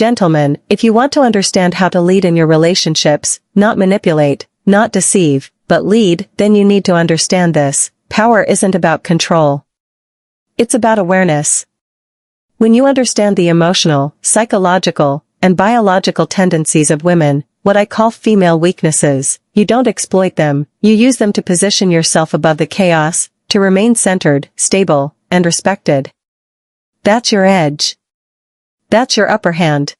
Gentlemen, if you want to understand how to lead in your relationships, not manipulate, not deceive, but lead, then you need to understand this. Power isn't about control. It's about awareness. When you understand the emotional, psychological, and biological tendencies of women, what I call female weaknesses, you don't exploit them, you use them to position yourself above the chaos, to remain centered, stable, and respected. That's your edge. That's your upper hand.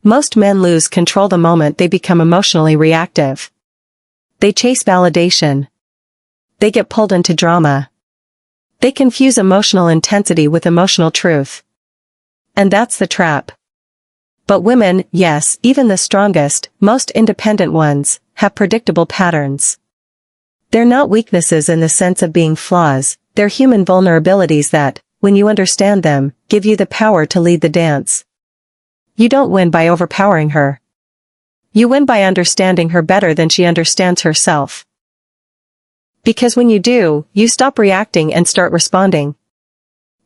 Most men lose control the moment they become emotionally reactive. They chase validation. They get pulled into drama. They confuse emotional intensity with emotional truth. And that's the trap. But women, yes, even the strongest, most independent ones, have predictable patterns. They're not weaknesses in the sense of being flaws, they're human vulnerabilities that, when you understand them, give you the power to lead the dance. You don't win by overpowering her. You win by understanding her better than she understands herself. Because when you do, you stop reacting and start responding.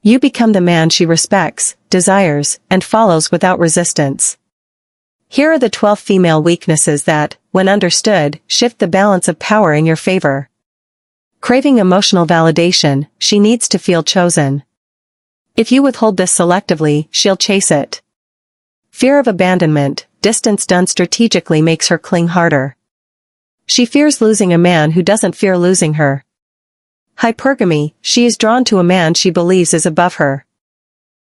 You become the man she respects, desires, and follows without resistance. Here are the 12 female weaknesses that, when understood, shift the balance of power in your favor. Craving emotional validation, she needs to feel chosen. If you withhold this selectively, she'll chase it. Fear of abandonment, distance done strategically makes her cling harder. She fears losing a man who doesn't fear losing her. Hypergamy, she is drawn to a man she believes is above her.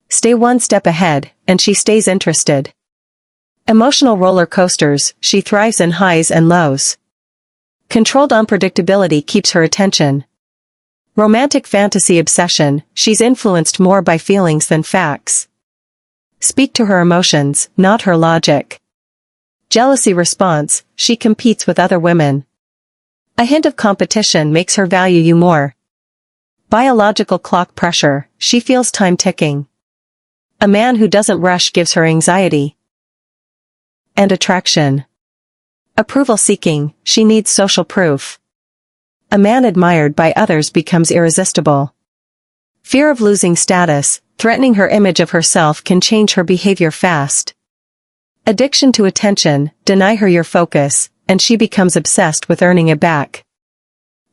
Stay one step ahead, and she stays interested. Emotional roller coasters, she thrives in highs and lows. Controlled unpredictability keeps her attention. Romantic fantasy obsession, she's influenced more by feelings than facts. Speak to her emotions, not her logic. Jealousy response, she competes with other women. A hint of competition makes her value you more. Biological clock pressure, she feels time ticking. A man who doesn't rush gives her anxiety. And attraction. Approval seeking, she needs social proof. A man admired by others becomes irresistible. Fear of losing status, threatening her image of herself can change her behavior fast. Addiction to attention, deny her your focus, and she becomes obsessed with earning it back.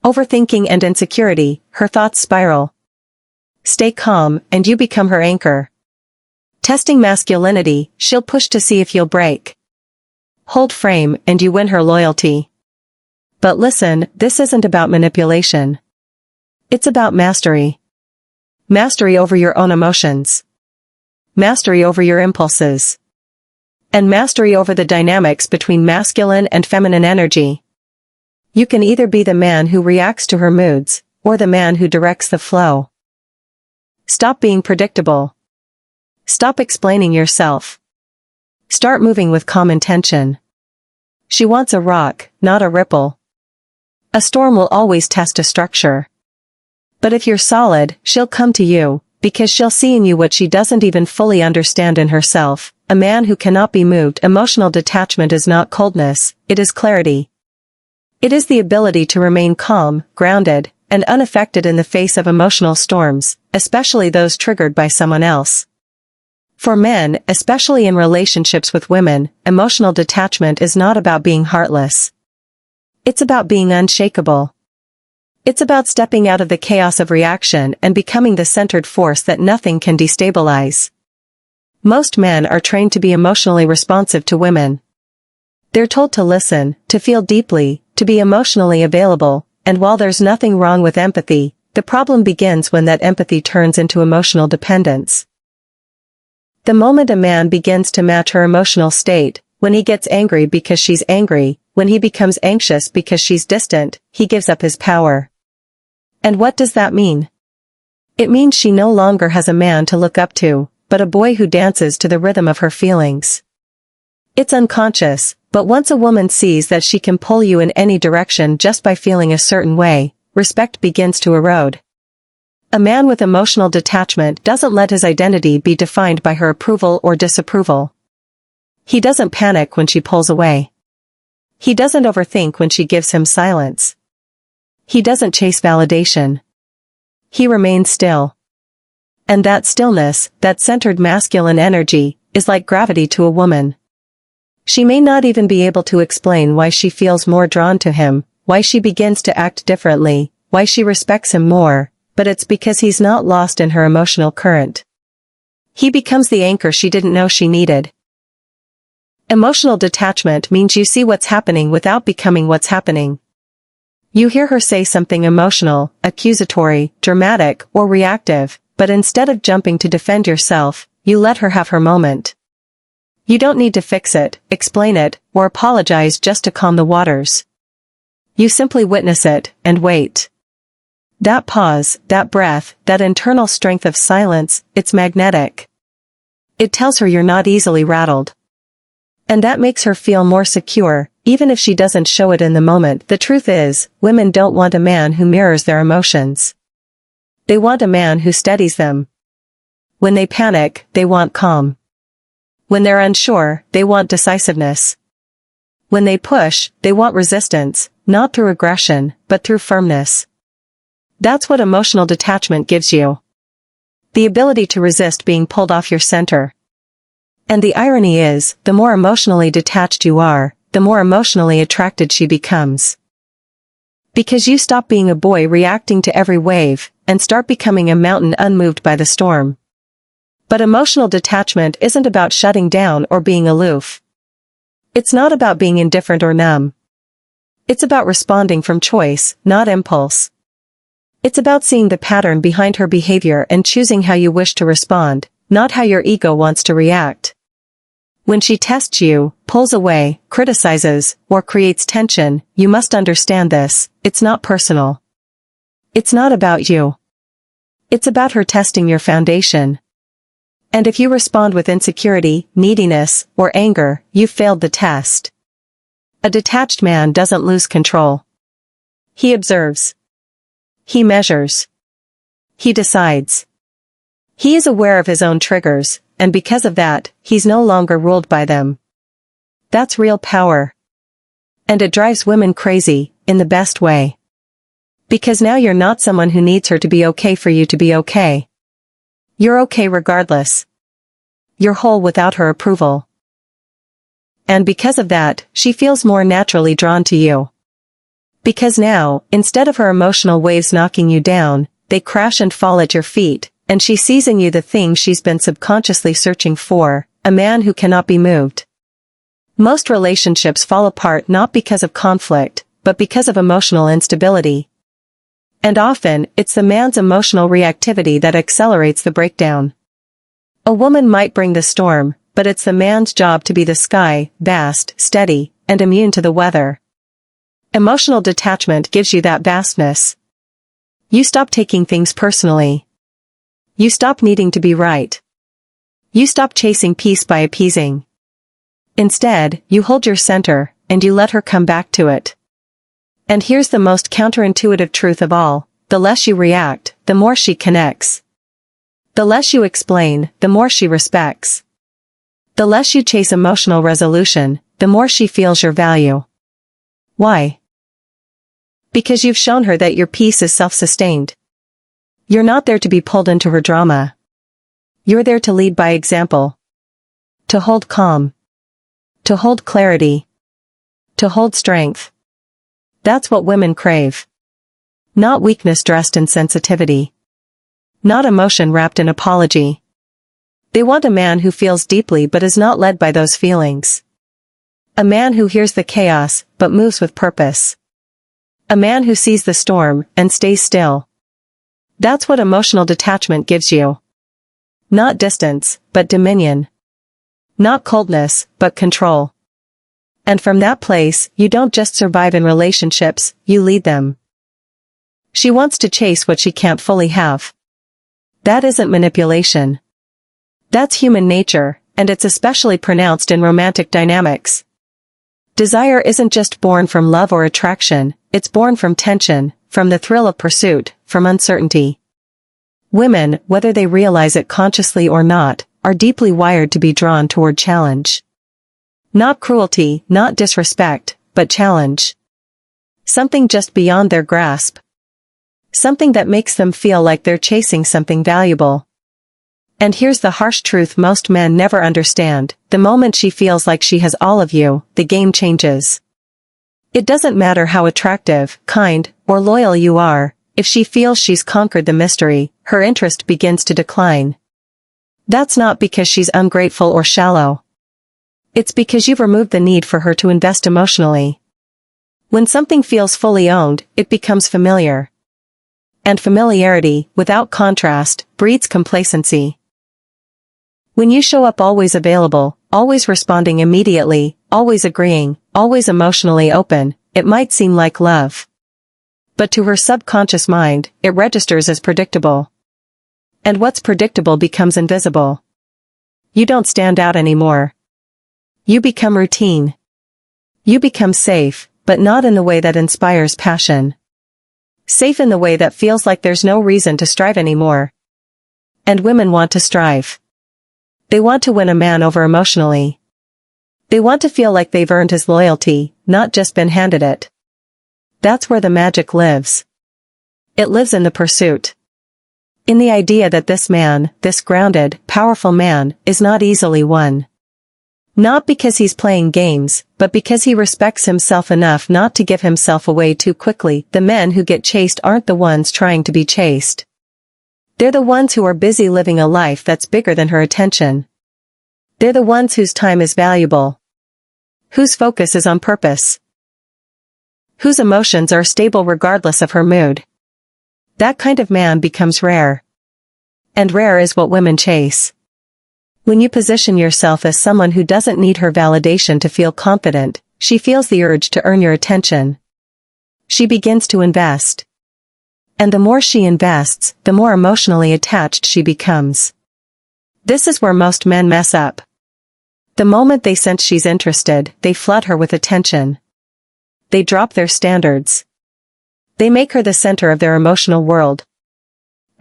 Overthinking and insecurity, her thoughts spiral. Stay calm, and you become her anchor. Testing masculinity, she'll push to see if you'll break. Hold frame, and you win her loyalty. But listen, this isn't about manipulation. It's about mastery. Mastery over your own emotions. Mastery over your impulses. And mastery over the dynamics between masculine and feminine energy. You can either be the man who reacts to her moods, or the man who directs the flow. Stop being predictable. Stop explaining yourself. Start moving with calm intention. She wants a rock, not a ripple. A storm will always test a structure. But if you're solid, she'll come to you, because she'll see in you what she doesn't even fully understand in herself. A man who cannot be moved. Emotional detachment is not coldness, it is clarity. It is the ability to remain calm, grounded, and unaffected in the face of emotional storms, especially those triggered by someone else. For men, especially in relationships with women, emotional detachment is not about being heartless. It's about being unshakable. It's about stepping out of the chaos of reaction and becoming the centered force that nothing can destabilize. Most men are trained to be emotionally responsive to women. They're told to listen, to feel deeply, to be emotionally available, and while there's nothing wrong with empathy, the problem begins when that empathy turns into emotional dependence. The moment a man begins to match her emotional state, when he gets angry because she's angry, when he becomes anxious because she's distant, he gives up his power. And what does that mean? It means she no longer has a man to look up to, but a boy who dances to the rhythm of her feelings. It's unconscious, but once a woman sees that she can pull you in any direction just by feeling a certain way, respect begins to erode. A man with emotional detachment doesn't let his identity be defined by her approval or disapproval. He doesn't panic when she pulls away. He doesn't overthink when she gives him silence. He doesn't chase validation. He remains still. And that stillness, that centered masculine energy, is like gravity to a woman. She may not even be able to explain why she feels more drawn to him, why she begins to act differently, why she respects him more, but it's because he's not lost in her emotional current. He becomes the anchor she didn't know she needed. Emotional detachment means you see what's happening without becoming what's happening. You hear her say something emotional, accusatory, dramatic, or reactive, but instead of jumping to defend yourself, you let her have her moment. You don't need to fix it, explain it, or apologize just to calm the waters. You simply witness it, and wait. That pause, that breath, that internal strength of silence, it's magnetic. It tells her you're not easily rattled. And that makes her feel more secure, even if she doesn't show it in the moment. The truth is, women don't want a man who mirrors their emotions. They want a man who steadies them. When they panic, they want calm. When they're unsure, they want decisiveness. When they push, they want resistance, not through aggression, but through firmness. That's what emotional detachment gives you. The ability to resist being pulled off your center. And the irony is, the more emotionally detached you are, the more emotionally attracted she becomes. Because you stop being a boy reacting to every wave, and start becoming a mountain unmoved by the storm. But emotional detachment isn't about shutting down or being aloof. It's not about being indifferent or numb. It's about responding from choice, not impulse. It's about seeing the pattern behind her behavior and choosing how you wish to respond, not how your ego wants to react. When she tests you, pulls away, criticizes, or creates tension, you must understand this: it's not personal. It's not about you. It's about her testing your foundation. And if you respond with insecurity, neediness, or anger, you've failed the test. A detached man doesn't lose control. He observes. He measures. He decides. He is aware of his own triggers, and because of that, he's no longer ruled by them. That's real power. And it drives women crazy, in the best way. Because now you're not someone who needs her to be okay for you to be okay. You're okay regardless. You're whole without her approval. And because of that, she feels more naturally drawn to you. Because now, instead of her emotional waves knocking you down, they crash and fall at your feet, and she sees in you the thing she's been subconsciously searching for, a man who cannot be moved. Most relationships fall apart not because of conflict, but because of emotional instability. And often, it's the man's emotional reactivity that accelerates the breakdown. A woman might bring the storm, but it's the man's job to be the sky, vast, steady, and immune to the weather. Emotional detachment gives you that vastness. You stop taking things personally. You stop needing to be right. You stop chasing peace by appeasing. Instead, you hold your center, and you let her come back to it. And here's the most counterintuitive truth of all: the less you react, the more she connects. The less you explain, the more she respects. The less you chase emotional resolution, the more she feels your value. Why? Because you've shown her that your peace is self-sustained. You're not there to be pulled into her drama. You're there to lead by example. To hold calm. To hold clarity. To hold strength. That's what women crave. Not weakness dressed in sensitivity. Not emotion wrapped in apology. They want a man who feels deeply but is not led by those feelings. A man who hears the chaos, but moves with purpose. A man who sees the storm, and stays still. That's what emotional detachment gives you. Not distance, but dominion. Not coldness, but control. And from that place, you don't just survive in relationships, you lead them. She wants to chase what she can't fully have. That isn't manipulation. That's human nature, and it's especially pronounced in romantic dynamics. Desire isn't just born from love or attraction, it's born from tension, from the thrill of pursuit, from uncertainty. Women, whether they realize it consciously or not, are deeply wired to be drawn toward challenge. Not cruelty, not disrespect, but challenge. Something just beyond their grasp. Something that makes them feel like they're chasing something valuable. And here's the harsh truth most men never understand: the moment she feels like she has all of you, the game changes. It doesn't matter how attractive, kind, or loyal you are, if she feels she's conquered the mystery, her interest begins to decline. That's not because she's ungrateful or shallow. It's because you've removed the need for her to invest emotionally. When something feels fully owned, it becomes familiar. And familiarity, without contrast, breeds complacency. When you show up always available, always responding immediately, always agreeing, always emotionally open, it might seem like love. But to her subconscious mind, it registers as predictable. And what's predictable becomes invisible. You don't stand out anymore. You become routine. You become safe, but not in the way that inspires passion. Safe in the way that feels like there's no reason to strive anymore. And women want to strive. They want to win a man over emotionally. They want to feel like they've earned his loyalty, not just been handed it. That's where the magic lives. It lives in the pursuit. In the idea that this man, this grounded, powerful man, is not easily won. Not because he's playing games, but because he respects himself enough not to give himself away too quickly. The men who get chased aren't the ones trying to be chased. They're the ones who are busy living a life that's bigger than her attention. They're the ones whose time is valuable. Whose focus is on purpose. Whose emotions are stable regardless of her mood. That kind of man becomes rare. And rare is what women chase. When you position yourself as someone who doesn't need her validation to feel confident, she feels the urge to earn your attention. She begins to invest. And the more she invests, the more emotionally attached she becomes. This is where most men mess up. The moment they sense she's interested, they flood her with attention. They drop their standards. They make her the center of their emotional world.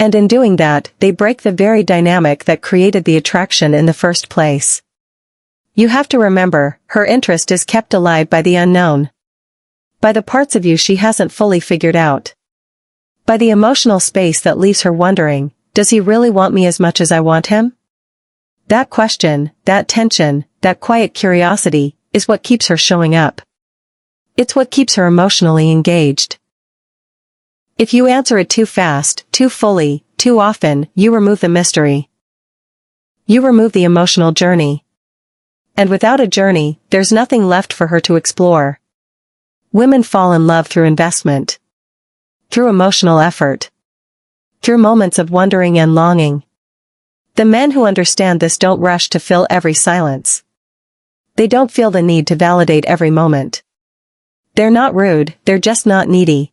And in doing that, they break the very dynamic that created the attraction in the first place. You have to remember, her interest is kept alive by the unknown. By the parts of you she hasn't fully figured out. By the emotional space that leaves her wondering, does he really want me as much as I want him? That question, that tension, that quiet curiosity, is what keeps her showing up. It's what keeps her emotionally engaged. If you answer it too fast, too fully, too often, you remove the mystery. You remove the emotional journey. And without a journey, there's nothing left for her to explore. Women fall in love through investment. Through emotional effort. Through moments of wondering and longing. The men who understand this don't rush to fill every silence. They don't feel the need to validate every moment. They're not rude, they're just not needy.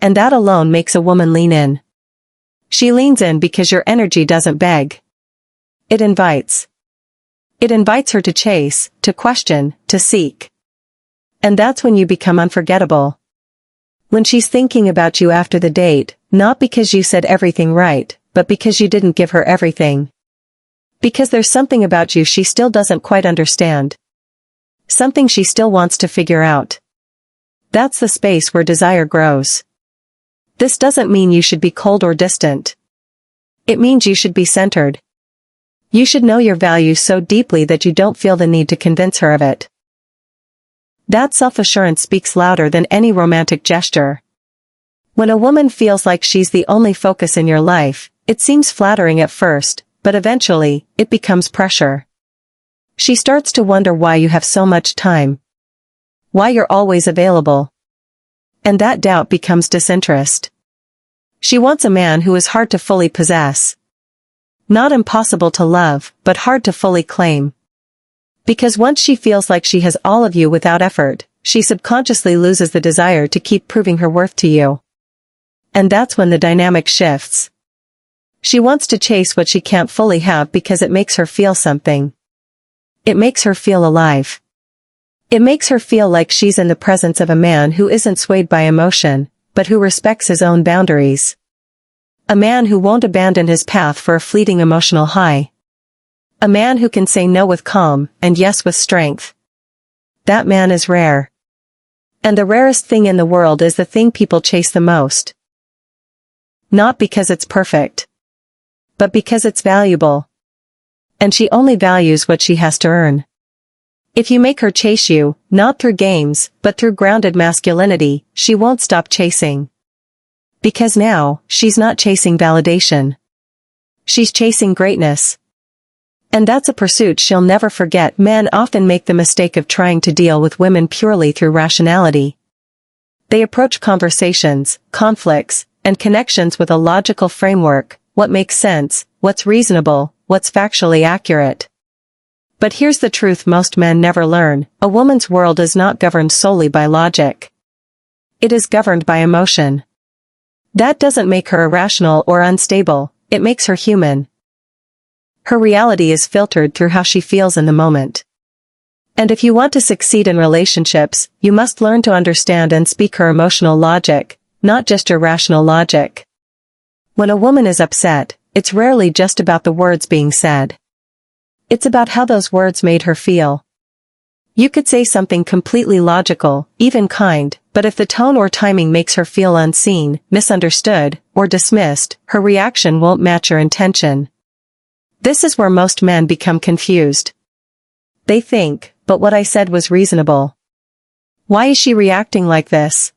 And that alone makes a woman lean in. She leans in because your energy doesn't beg. It invites. It invites her to chase, to question, to seek. And that's when you become unforgettable. When she's thinking about you after the date, not because you said everything right, but because you didn't give her everything. Because there's something about you she still doesn't quite understand. Something she still wants to figure out. That's the space where desire grows. This doesn't mean you should be cold or distant. It means you should be centered. You should know your value so deeply that you don't feel the need to convince her of it. That self-assurance speaks louder than any romantic gesture. When a woman feels like she's the only focus in your life, it seems flattering at first, but eventually, it becomes pressure. She starts to wonder why you have so much time. Why you're always available. And that doubt becomes disinterest. She wants a man who is hard to fully possess. Not impossible to love, but hard to fully claim. Because once she feels like she has all of you without effort, she subconsciously loses the desire to keep proving her worth to you. And that's when the dynamic shifts. She wants to chase what she can't fully have because it makes her feel something. It makes her feel alive. It makes her feel like she's in the presence of a man who isn't swayed by emotion, but who respects his own boundaries. A man who won't abandon his path for a fleeting emotional high. A man who can say no with calm, and yes with strength. That man is rare. And the rarest thing in the world is the thing people chase the most. Not because it's perfect. but because it's valuable. And she only values what she has to earn. If you make her chase you, not through games, but through grounded masculinity, she won't stop chasing. Because now, she's not chasing validation. She's chasing greatness. And that's a pursuit she'll never forget. Men often make the mistake of trying to deal with women purely through rationality. They approach conversations, conflicts, and connections with a logical framework: what makes sense, what's reasonable, what's factually accurate. But here's the truth most men never learn: a woman's world is not governed solely by logic. It is governed by emotion. That doesn't make her irrational or unstable, it makes her human. Her reality is filtered through how she feels in the moment. And if you want to succeed in relationships, you must learn to understand and speak her emotional logic, not just your rational logic. When a woman is upset, it's rarely just about the words being said. It's about how those words made her feel. You could say something completely logical, even kind, but if the tone or timing makes her feel unseen, misunderstood, or dismissed, her reaction won't match your intention. This is where most men become confused. They think, but what I said was reasonable. Why is she reacting like this?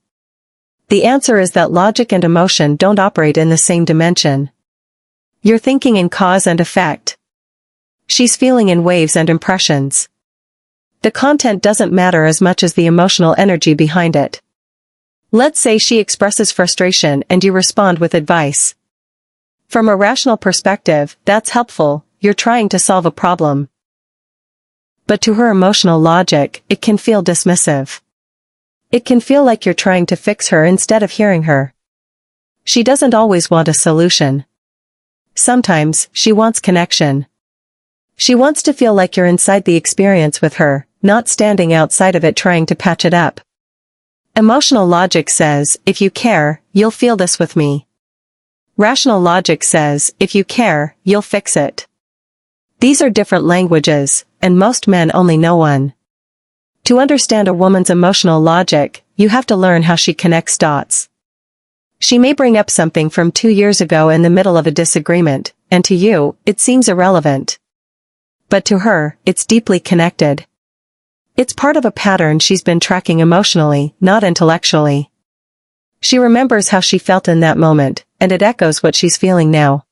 The answer is that logic and emotion don't operate in the same dimension. You're thinking in cause and effect. She's feeling in waves and impressions. The content doesn't matter as much as the emotional energy behind it. Let's say she expresses frustration and you respond with advice. From a rational perspective, that's helpful, you're trying to solve a problem. But to her emotional logic, it can feel dismissive. It can feel like you're trying to fix her instead of hearing her. She doesn't always want a solution. Sometimes, she wants connection. She wants to feel like you're inside the experience with her, not standing outside of it trying to patch it up. Emotional logic says, if you care, you'll feel this with me. Rational logic says, if you care, you'll fix it. These are different languages, and most men only know one. To understand a woman's emotional logic, you have to learn how she connects dots. She may bring up something from 2 years ago in the middle of a disagreement, and to you, it seems irrelevant. But to her, it's deeply connected. It's part of a pattern she's been tracking emotionally, not intellectually. She remembers how she felt in that moment, and it echoes what she's feeling now.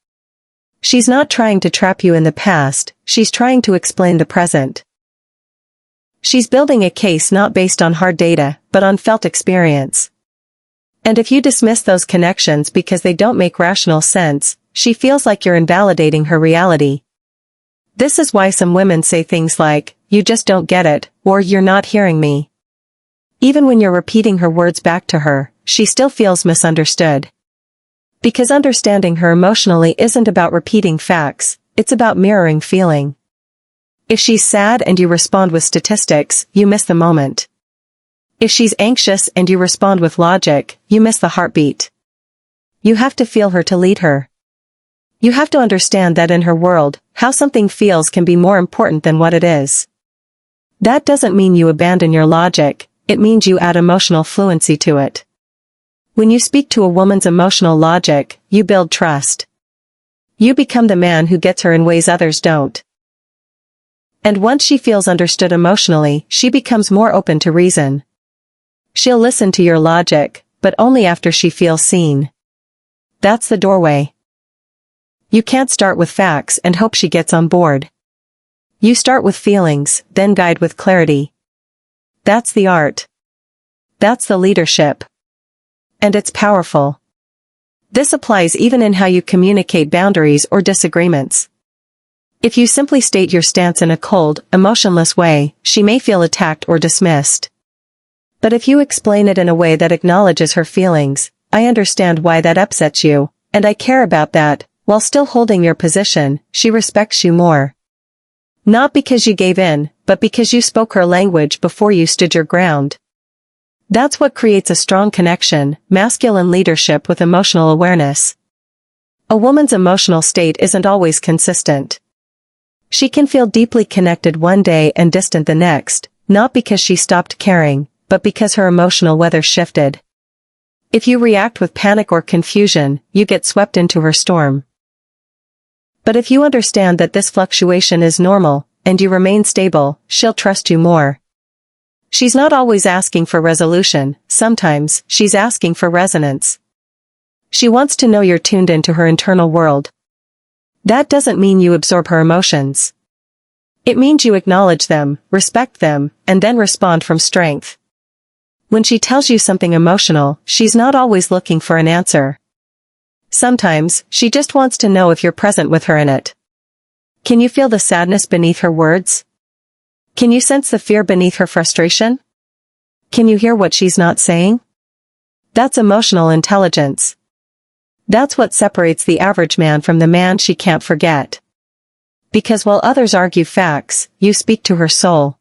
She's not trying to trap you in the past, she's trying to explain the present. She's building a case not based on hard data, but on felt experience. And if you dismiss those connections because they don't make rational sense, she feels like you're invalidating her reality. This is why some women say things like, "You just don't get it," or "You're not hearing me." Even when you're repeating her words back to her, she still feels misunderstood. Because understanding her emotionally isn't about repeating facts, it's about mirroring feeling. If she's sad and you respond with statistics, you miss the moment. If she's anxious and you respond with logic, you miss the heartbeat. You have to feel her to lead her. You have to understand that in her world, how something feels can be more important than what it is. That doesn't mean you abandon your logic, it means you add emotional fluency to it. When you speak to a woman's emotional logic, you build trust. You become the man who gets her in ways others don't. And once she feels understood emotionally, she becomes more open to reason. She'll listen to your logic, but only after she feels seen. That's the doorway. You can't start with facts and hope she gets on board. You start with feelings, then guide with clarity. That's the art. That's the leadership. And it's powerful. This applies even in how you communicate boundaries or disagreements. If you simply state your stance in a cold, emotionless way, she may feel attacked or dismissed. But if you explain it in a way that acknowledges her feelings, "I understand why that upsets you, and I care about that," while still holding your position, she respects you more. Not because you gave in, but because you spoke her language before you stood your ground. That's what creates a strong connection, masculine leadership with emotional awareness. A woman's emotional state isn't always consistent. She can feel deeply connected one day and distant the next, not because she stopped caring, but because her emotional weather shifted. If you react with panic or confusion, you get swept into her storm. But if you understand that this fluctuation is normal, and you remain stable, she'll trust you more. She's not always asking for resolution, sometimes she's asking for resonance. She wants to know you're tuned into her internal world. That doesn't mean you absorb her emotions. It means you acknowledge them, respect them, and then respond from strength. When she tells you something emotional, she's not always looking for an answer. Sometimes, she just wants to know if you're present with her in it. Can you feel the sadness beneath her words? Can you sense the fear beneath her frustration? Can you hear what she's not saying? That's emotional intelligence. That's what separates the average man from the man she can't forget. Because while others argue facts, you speak to her soul.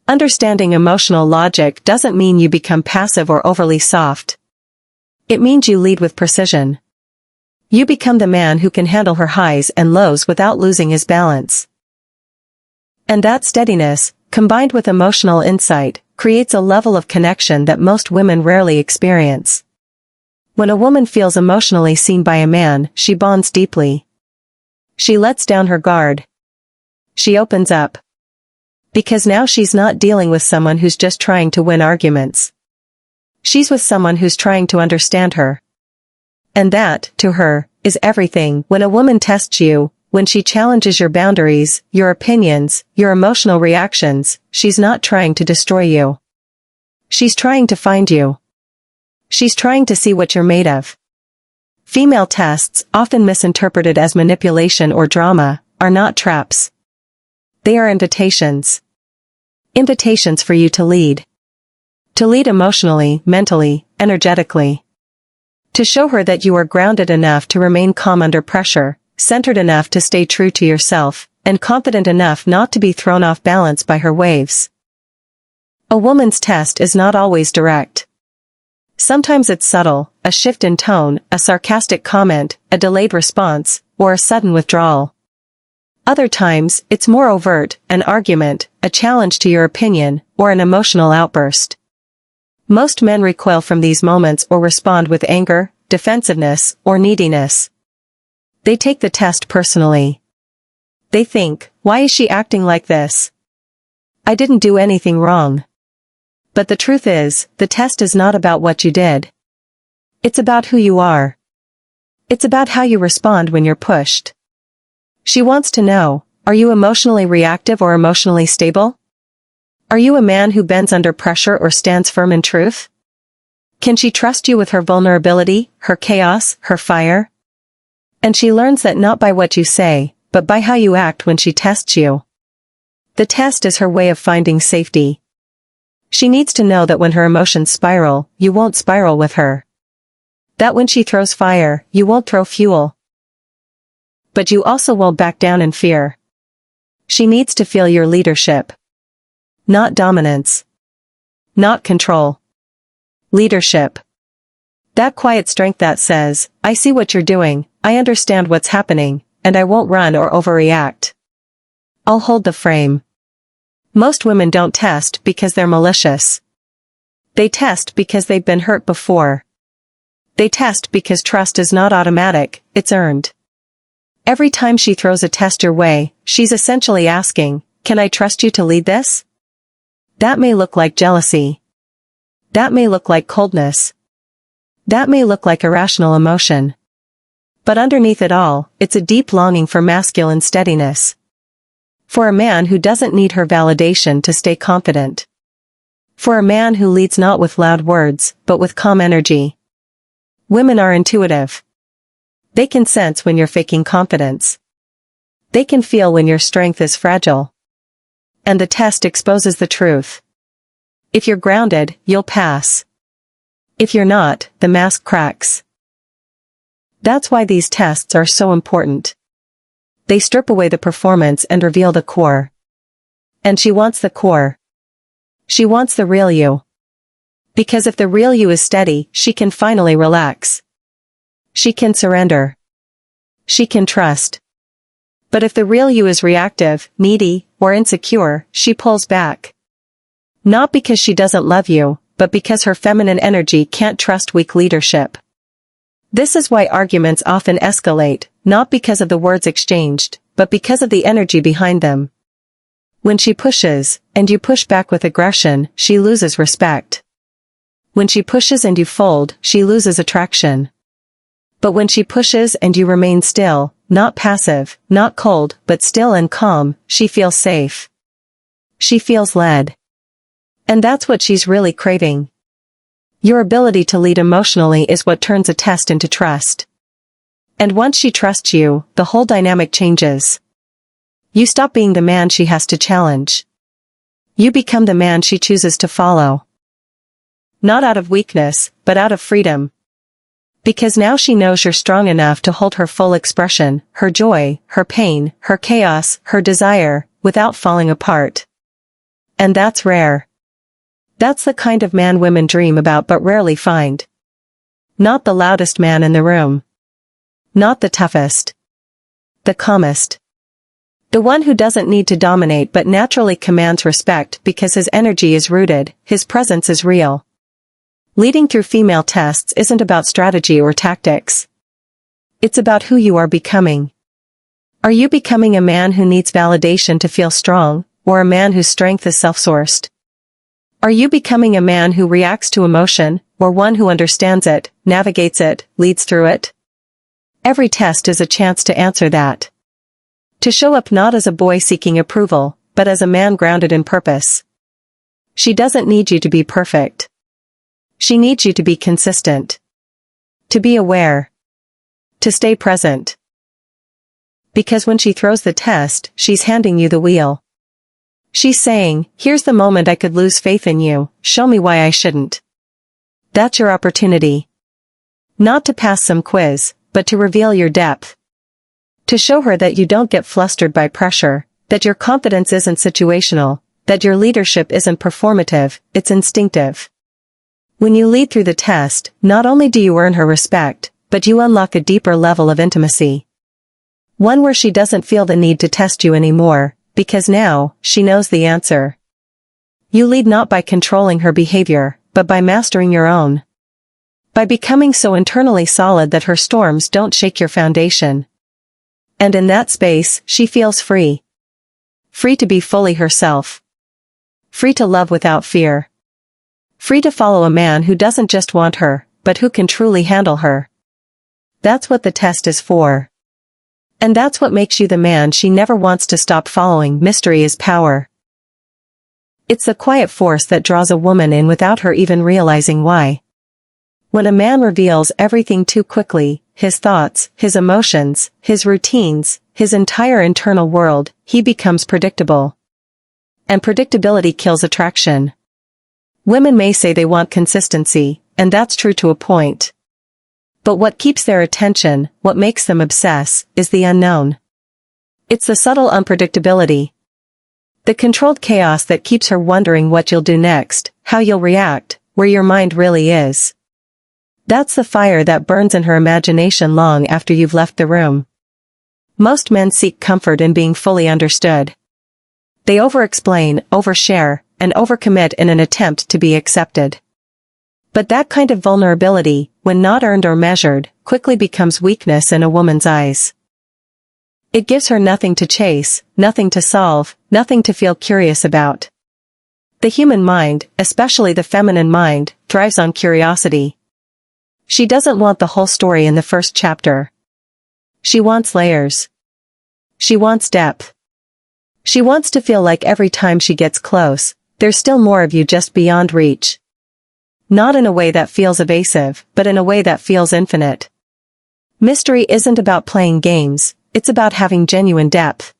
Understanding emotional logic doesn't mean you become passive or overly soft. It means you lead with precision. You become the man who can handle her highs and lows without losing his balance. And that steadiness, combined with emotional insight, creates a level of connection that most women rarely experience. When a woman feels emotionally seen by a man, she bonds deeply. She lets down her guard. She opens up. Because now she's not dealing with someone who's just trying to win arguments. She's with someone who's trying to understand her. And that, to her, is everything. When a woman tests you, when she challenges your boundaries, your opinions, your emotional reactions, she's not trying to destroy you. She's trying to find you. She's trying to see what you're made of. Female tests, often misinterpreted as manipulation or drama, are not traps. They are invitations. Invitations for you to lead. To lead emotionally, mentally, energetically. To show her that you are grounded enough to remain calm under pressure, centered enough to stay true to yourself, and confident enough not to be thrown off balance by her waves. A woman's test is not always direct. Sometimes it's subtle, a shift in tone, a sarcastic comment, a delayed response, or a sudden withdrawal. Other times, it's more overt, an argument, a challenge to your opinion, or an emotional outburst. Most men recoil from these moments or respond with anger, defensiveness, or neediness. They take the test personally. They think, why is she acting like this? I didn't do anything wrong. But the truth is, the test is not about what you did. It's about who you are. It's about how you respond when you're pushed. She wants to know, are you emotionally reactive or emotionally stable? Are you a man who bends under pressure or stands firm in truth? Can she trust you with her vulnerability, her chaos, her fire? And she learns that not by what you say, but by how you act when she tests you. The test is her way of finding safety. She needs to know that when her emotions spiral, you won't spiral with her. That when she throws fire, you won't throw fuel. But you also won't back down in fear. She needs to feel your leadership. Not dominance. Not control. Leadership. That quiet strength that says, I see what you're doing, I understand what's happening, and I won't run or overreact. I'll hold the frame. Most women don't test because they're malicious. They test because they've been hurt before. They test because trust is not automatic, it's earned. Every time she throws a test your way, she's essentially asking, can I trust you to lead this? That may look like jealousy. That may look like coldness. That may look like irrational emotion. But underneath it all, it's a deep longing for masculine steadiness. For a man who doesn't need her validation to stay confident. For a man who leads not with loud words, but with calm energy. Women are intuitive. They can sense when you're faking confidence. They can feel when your strength is fragile. And the test exposes the truth. If you're grounded, you'll pass. If you're not, the mask cracks. That's why these tests are so important. They strip away the performance and reveal the core. And she wants the core. She wants the real you. Because if the real you is steady, she can finally relax. She can surrender. She can trust. But if the real you is reactive, needy, or insecure, she pulls back. Not because she doesn't love you, but because her feminine energy can't trust weak leadership. This is why arguments often escalate, not because of the words exchanged, but because of the energy behind them. When she pushes, and you push back with aggression, she loses respect. When she pushes and you fold, she loses attraction. But when she pushes and you remain still, not passive, not cold, but still and calm, she feels safe. She feels led. And that's what she's really craving. Your ability to lead emotionally is what turns a test into trust. And once she trusts you, the whole dynamic changes. You stop being the man she has to challenge. You become the man she chooses to follow. Not out of weakness, but out of freedom. Because now she knows you're strong enough to hold her full expression, her joy, her pain, her chaos, her desire, without falling apart. And that's rare. That's the kind of man women dream about but rarely find. Not the loudest man in the room. Not the toughest. The calmest. The one who doesn't need to dominate but naturally commands respect because his energy is rooted, his presence is real. Leading through female tests isn't about strategy or tactics. It's about who you are becoming. Are you becoming a man who needs validation to feel strong, or a man whose strength is self-sourced? Are you becoming a man who reacts to emotion, or one who understands it, navigates it, leads through it? Every test is a chance to answer that. To show up not as a boy seeking approval, but as a man grounded in purpose. She doesn't need you to be perfect. She needs you to be consistent. To be aware. To stay present. Because when she throws the test, she's handing you the wheel. She's saying, here's the moment I could lose faith in you, show me why I shouldn't. That's your opportunity. Not to pass some quiz, but to reveal your depth. To show her that you don't get flustered by pressure, that your confidence isn't situational, that your leadership isn't performative, it's instinctive. When you lead through the test, not only do you earn her respect, but you unlock a deeper level of intimacy. One where she doesn't feel the need to test you anymore, because now, she knows the answer. You lead not by controlling her behavior, but by mastering your own. By becoming so internally solid that her storms don't shake your foundation. And in that space, she feels free. Free to be fully herself. Free to love without fear. Free to follow a man who doesn't just want her, but who can truly handle her. That's what the test is for. And that's what makes you the man she never wants to stop following. Mystery is power. It's the quiet force that draws a woman in without her even realizing why. When a man reveals everything too quickly, his thoughts, his emotions, his routines, his entire internal world, he becomes predictable. And predictability kills attraction. Women may say they want consistency, and that's true to a point. But what keeps their attention, what makes them obsess, is the unknown. It's the subtle unpredictability. The controlled chaos that keeps her wondering what you'll do next, how you'll react, where your mind really is. That's the fire that burns in her imagination long after you've left the room. Most men seek comfort in being fully understood. They over-explain, overshare, and overcommit in an attempt to be accepted. But that kind of vulnerability, when not earned or measured, quickly becomes weakness in a woman's eyes. It gives her nothing to chase, nothing to solve, nothing to feel curious about. The human mind, especially the feminine mind, thrives on curiosity. She doesn't want the whole story in the first chapter. She wants layers. She wants depth. She wants to feel like every time she gets close, there's still more of you just beyond reach. Not in a way that feels evasive, but in a way that feels infinite. Mystery isn't about playing games, it's about having genuine depth.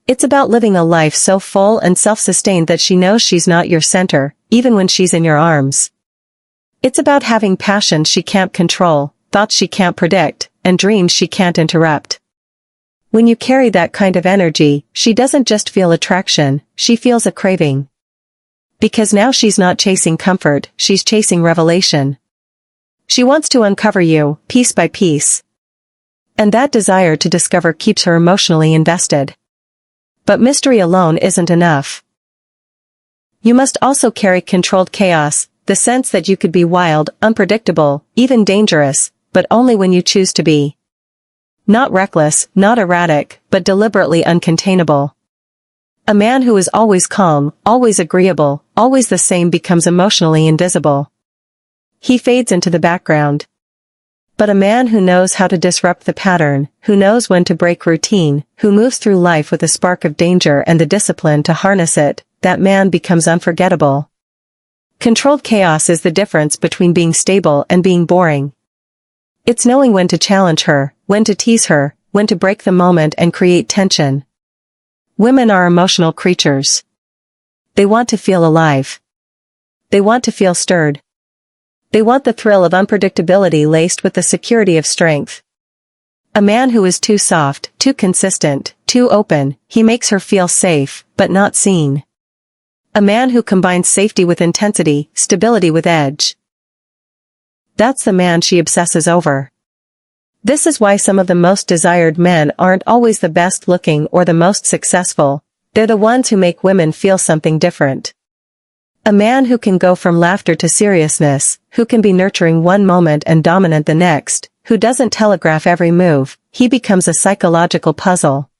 It's about living a life so full and self-sustained that she knows she's not your center, even when she's in your arms. It's about having passions she can't control, thoughts she can't predict, and dreams she can't interrupt. When you carry that kind of energy, she doesn't just feel attraction, she feels a craving. Because now she's not chasing comfort, she's chasing revelation. She wants to uncover you, piece by piece. And that desire to discover keeps her emotionally invested. But mystery alone isn't enough. You must also carry controlled chaos, the sense that you could be wild, unpredictable, even dangerous, but only when you choose to be. Not reckless, not erratic, but deliberately uncontainable. A man who is always calm, always agreeable, always the same becomes emotionally invisible. He fades into the background. But a man who knows how to disrupt the pattern, who knows when to break routine, who moves through life with a spark of danger and the discipline to harness it, that man becomes unforgettable. Controlled chaos is the difference between being stable and being boring. It's knowing when to challenge her, when to tease her, when to break the moment and create tension. Women are emotional creatures. They want to feel alive. They want to feel stirred. They want the thrill of unpredictability laced with the security of strength. A man who is too soft, too consistent, too open, he makes her feel safe, but not seen. A man who combines safety with intensity, stability with edge. That's the man she obsesses over. This is why some of the most desired men aren't always the best looking or the most successful. They're the ones who make women feel something different. A man who can go from laughter to seriousness, who can be nurturing one moment and dominant the next, who doesn't telegraph every move, he becomes a psychological puzzle.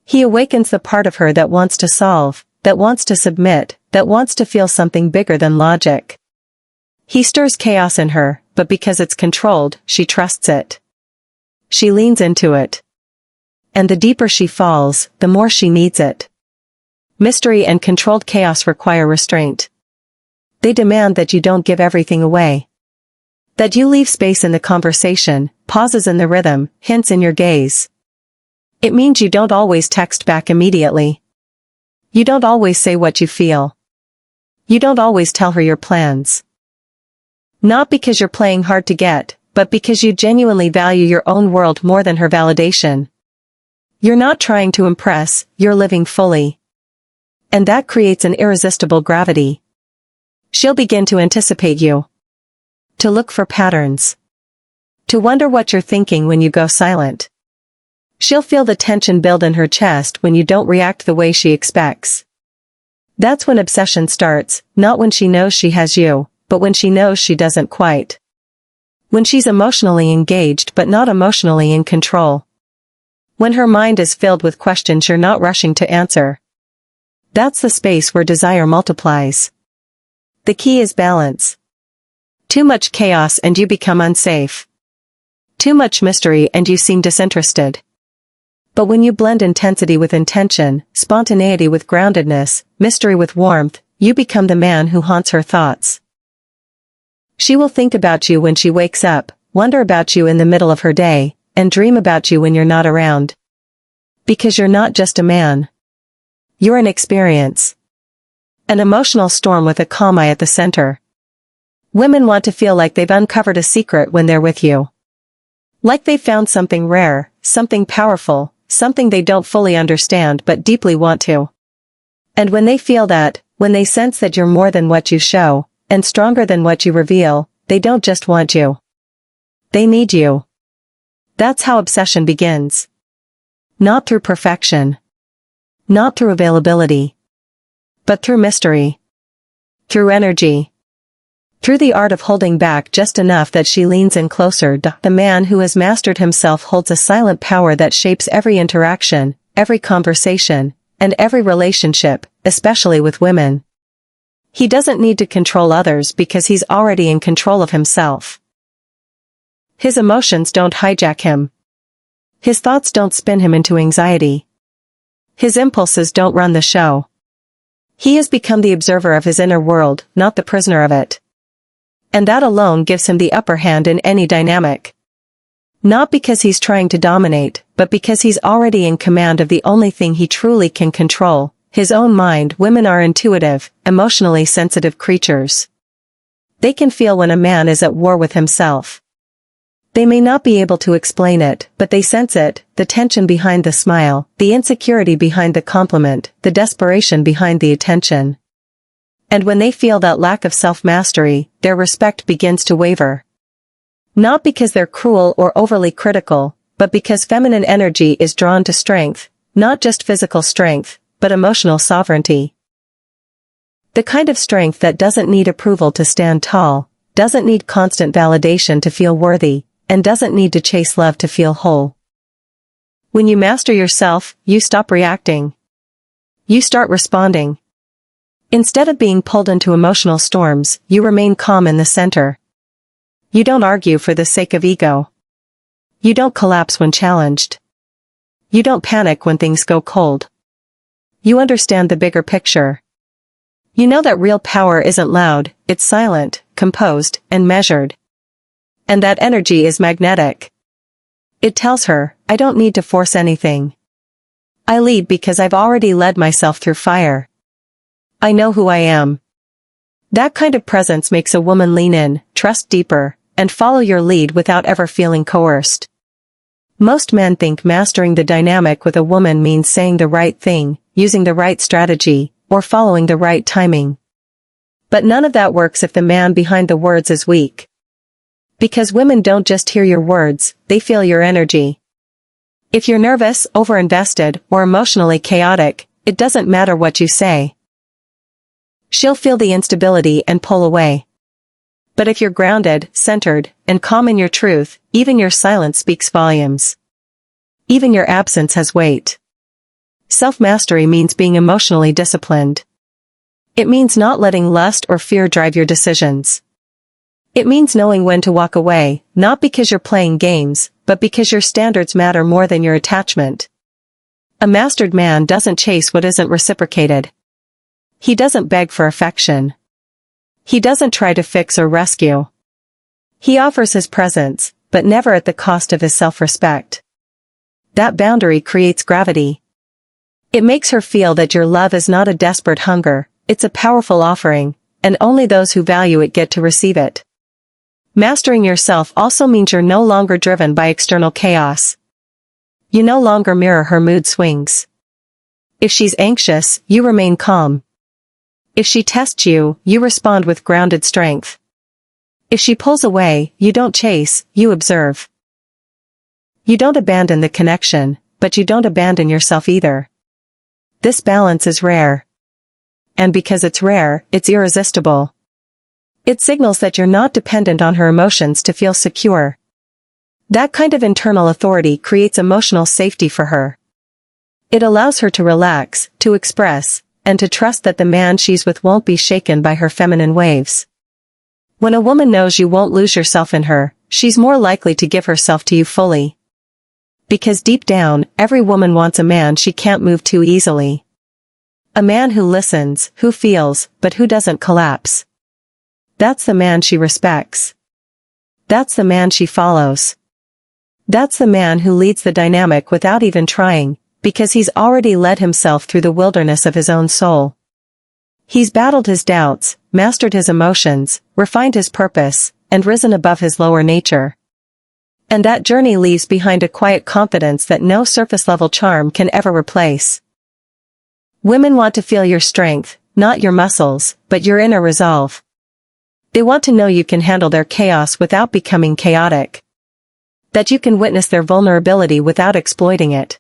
He awakens the part of her that wants to solve, that wants to submit, that wants to feel something bigger than logic. He stirs chaos in her, but because it's controlled, she trusts it. She leans into it. And the deeper she falls, the more she needs it. Mystery and controlled chaos require restraint. They demand that you don't give everything away. That you leave space in the conversation, pauses in the rhythm, hints in your gaze. It means you don't always text back immediately. You don't always say what you feel. You don't always tell her your plans. Not because you're playing hard to get, but because you genuinely value your own world more than her validation. You're not trying to impress, you're living fully. And that creates an irresistible gravity. She'll begin to anticipate you. To look for patterns. To wonder what you're thinking when you go silent. She'll feel the tension build in her chest when you don't react the way she expects. That's when obsession starts, not when she knows she has you, but when she knows she doesn't quite. When she's emotionally engaged but not emotionally in control. When her mind is filled with questions you're not rushing to answer. That's the space where desire multiplies. The key is balance. Too much chaos and you become unsafe. Too much mystery and you seem disinterested. But when you blend intensity with intention, spontaneity with groundedness, mystery with warmth, you become the man who haunts her thoughts. She will think about you when she wakes up, wonder about you in the middle of her day, and dream about you when you're not around. Because you're not just a man. You're an experience. An emotional storm with a calm eye at the center. Women want to feel like they've uncovered a secret when they're with you. Like they've found something rare, something powerful, something they don't fully understand but deeply want to. And when they feel that, when they sense that you're more than what you show, and stronger than what you reveal, they don't just want you. They need you. That's how obsession begins. Not through perfection. Not through availability. But through mystery. Through energy. Through the art of holding back just enough that she leans in closer. The man who has mastered himself holds a silent power that shapes every interaction, every conversation, and every relationship, especially with women. He doesn't need to control others because he's already in control of himself. His emotions don't hijack him. His thoughts don't spin him into anxiety. His impulses don't run the show. He has become the observer of his inner world, not the prisoner of it. And that alone gives him the upper hand in any dynamic. Not because he's trying to dominate, but because he's already in command of the only thing he truly can control, his own mind. Women are intuitive, emotionally sensitive creatures. They can feel when a man is at war with himself. They may not be able to explain it, but they sense it, the tension behind the smile, the insecurity behind the compliment, the desperation behind the attention. And when they feel that lack of self-mastery, their respect begins to waver. Not because they're cruel or overly critical, but because feminine energy is drawn to strength, not just physical strength, but emotional sovereignty. The kind of strength that doesn't need approval to stand tall, doesn't need constant validation to feel worthy, and doesn't need to chase love to feel whole. When you master yourself, you stop reacting. You start responding. Instead of being pulled into emotional storms, you remain calm in the center. You don't argue for the sake of ego. You don't collapse when challenged. You don't panic when things go cold. You understand the bigger picture. You know that real power isn't loud, it's silent, composed, and measured. And that energy is magnetic. It tells her, I don't need to force anything. I lead because I've already led myself through fire. I know who I am. That kind of presence makes a woman lean in, trust deeper, and follow your lead without ever feeling coerced. Most men think mastering the dynamic with a woman means saying the right thing, using the right strategy, or following the right timing. But none of that works if the man behind the words is weak. Because women don't just hear your words, they feel your energy. If you're nervous, overinvested, or emotionally chaotic, it doesn't matter what you say. She'll feel the instability and pull away. But if you're grounded, centered, and calm in your truth, even your silence speaks volumes. Even your absence has weight. Self-mastery means being emotionally disciplined. It means not letting lust or fear drive your decisions. It means knowing when to walk away, not because you're playing games, but because your standards matter more than your attachment. A mastered man doesn't chase what isn't reciprocated. He doesn't beg for affection. He doesn't try to fix or rescue. He offers his presence, but never at the cost of his self-respect. That boundary creates gravity. It makes her feel that your love is not a desperate hunger, it's a powerful offering, and only those who value it get to receive it. Mastering yourself also means you're no longer driven by external chaos. You no longer mirror her mood swings. If she's anxious, you remain calm. If she tests you, you respond with grounded strength. If she pulls away, you don't chase, you observe. You don't abandon the connection, but you don't abandon yourself either. This balance is rare. And because it's rare, it's irresistible. It signals that you're not dependent on her emotions to feel secure. That kind of internal authority creates emotional safety for her. It allows her to relax, to express, and to trust that the man she's with won't be shaken by her feminine waves. When a woman knows you won't lose yourself in her, she's more likely to give herself to you fully. Because deep down, every woman wants a man she can't move too easily. A man who listens, who feels, but who doesn't collapse. That's the man she respects. That's the man she follows. That's the man who leads the dynamic without even trying, because he's already led himself through the wilderness of his own soul. He's battled his doubts, mastered his emotions, refined his purpose, and risen above his lower nature. And that journey leaves behind a quiet confidence that no surface-level charm can ever replace. Women want to feel your strength, not your muscles, but your inner resolve. They want to know you can handle their chaos without becoming chaotic. That you can witness their vulnerability without exploiting it.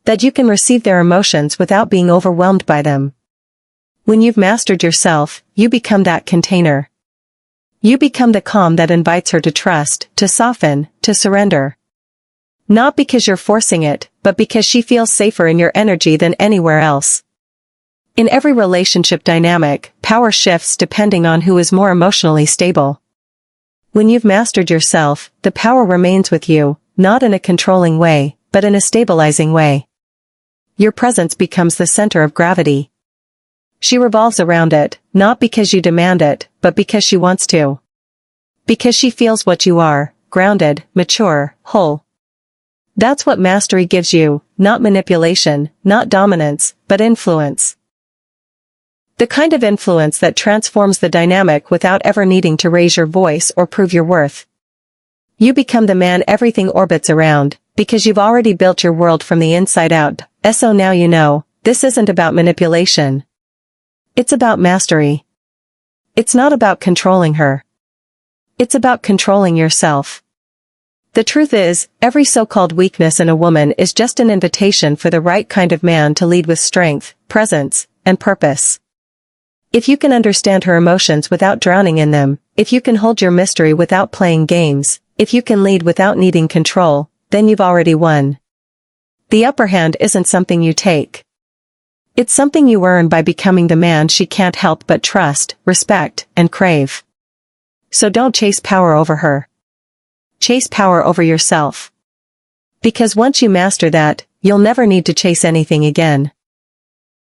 That you can receive their emotions without being overwhelmed by them. When you've mastered yourself, you become that container. You become the calm that invites her to trust, to soften, to surrender. Not because you're forcing it, but because she feels safer in your energy than anywhere else. In every relationship dynamic, power shifts depending on who is more emotionally stable. When you've mastered yourself, the power remains with you, not in a controlling way, but in a stabilizing way. Your presence becomes the center of gravity. She revolves around it, not because you demand it, but because she wants to. Because she feels what you are, grounded, mature, whole. That's what mastery gives you, not manipulation, not dominance, but influence. The kind of influence that transforms the dynamic without ever needing to raise your voice or prove your worth. You become the man everything orbits around, because you've already built your world from the inside out. So now you know, this isn't about manipulation. It's about mastery. It's not about controlling her. It's about controlling yourself. The truth is, every so-called weakness in a woman is just an invitation for the right kind of man to lead with strength, presence, and purpose. If you can understand her emotions without drowning in them, if you can hold your mystery without playing games, if you can lead without needing control, then you've already won. The upper hand isn't something you take. It's something you earn by becoming the man she can't help but trust, respect, and crave. So don't chase power over her. Chase power over yourself. Because once you master that, you'll never need to chase anything again.